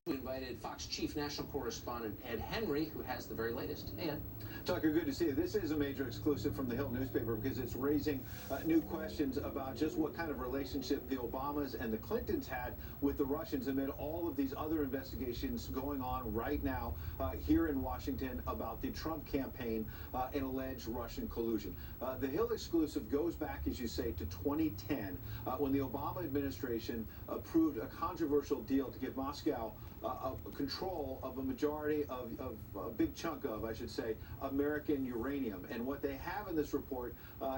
We invited Fox Chief National Correspondent Ed Henry, who has the very latest. Hey, Ed. Tucker, good to see you. This is a major exclusive from the Hill newspaper because it's raising new questions about just what kind of relationship the Obamas and the Clintons had with the Russians amid all of these other investigations going on right now here in Washington about the Trump campaign and alleged Russian collusion. The Hill exclusive goes back, as you say, to 2010 when the Obama administration approved a controversial deal to give Moscow control of a majority of a big chunk of, I should say, American uranium. And what they have in this report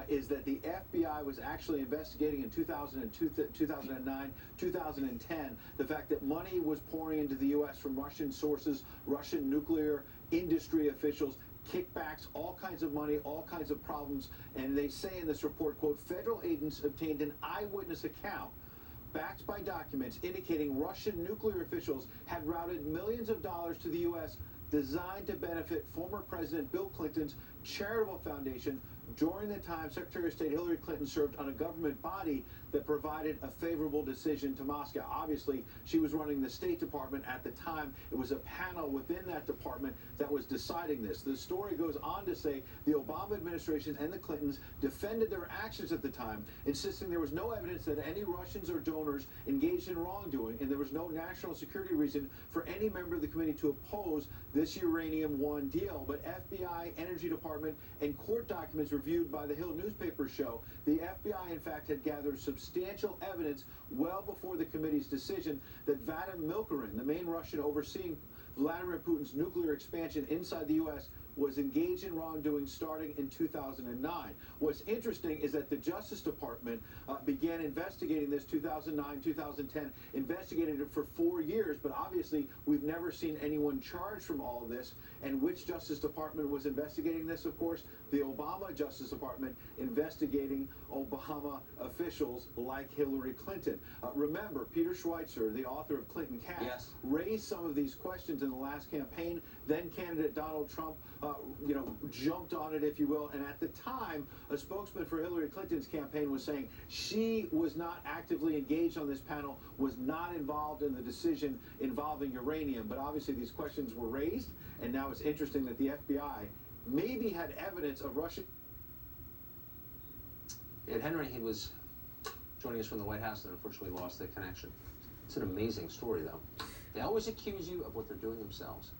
is that the FBI was actually investigating in 2002, 2009, 2010, the fact that money was pouring into the U.S. from Russian sources, Russian nuclear industry officials, kickbacks, all kinds of money, all kinds of problems. And they say in this report, quote, federal agents obtained an eyewitness account backed by documents indicating Russian nuclear officials had routed millions of dollars to the U.S. designed to benefit former President Bill Clinton's charitable foundation during the time Secretary of State Hillary Clinton served on a government body that provided a favorable decision to Moscow. Obviously, she was running the State Department at the time. It was a panel within that department that was deciding this. The story goes on to say the Obama administration and the Clintons defended their actions at the time, insisting there was no evidence that any Russians or donors engaged in wrongdoing, and there was no national security reason for any member of the committee to oppose this Uranium One deal. But FBI, Energy Department, and court documents reviewed by the Hill newspaper show the FBI, in fact, had gathered substantial evidence well before the committee's decision that Vadim Milkarin, the main Russian overseeing Vladimir Putin's nuclear expansion inside the U.S., was engaged in wrongdoing starting in 2009. What's interesting is that the Justice Department began investigating this 2009, 2010, investigated it for 4 years, but obviously we've never seen anyone charged from all of this. And which Justice Department was investigating this, of course? The Obama Justice Department investigating Obama officials like Hillary Clinton. Remember, Peter Schweitzer, the author of Clinton Cats, yes, raised some of these questions in the last campaign. Then candidate Donald Trump jumped on it, if you will. And at the time, a spokesman for Hillary Clinton's campaign was saying she was not actively engaged on this panel, was not involved in the decision involving uranium. But obviously these questions were raised, and now it's interesting that the FBI maybe had evidence of Russian. Ed Henry, he was joining us from the White House and unfortunately lost the connection. It's an amazing story, though. They always accuse you of what they're doing themselves.